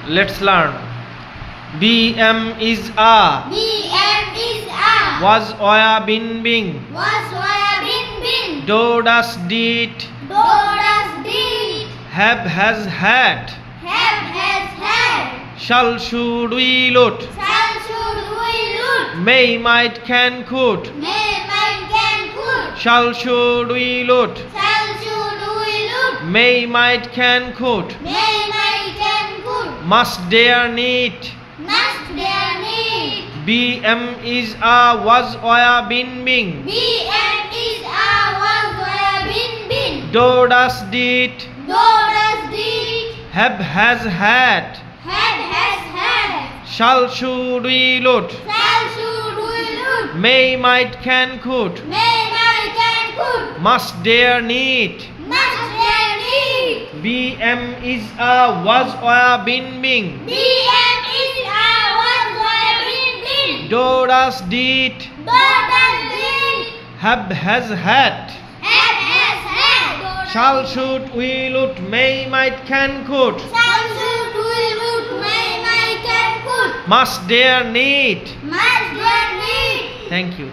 Let's learn. BM is a. BM is a. Was oya bin bing. Was waya bin bin. Do das did. Do das did. Have has had. Have has had. Shall should we loot. Shall should we loot. May might can could. May might can could. Shall should we loot. Shall should we loot. May might can could. May might can could. Must dare need. Must there need. BM is a. Was oya bin bing. BM is a. Was waya bin bin. Do das did. Do das did. Have has had. Have has had. Shall should we loot. Shall should we loot. May might can could. May might can could. Must dare need. Must there need. BM is a. Was oya bin bing. BM is a. Was waya bin bin. Do das did. Do das did. Have has had. Have has had. Shall should we loot. May might can could. Shall should we loot. May might can could. Must dare need. Must there need. Thank you.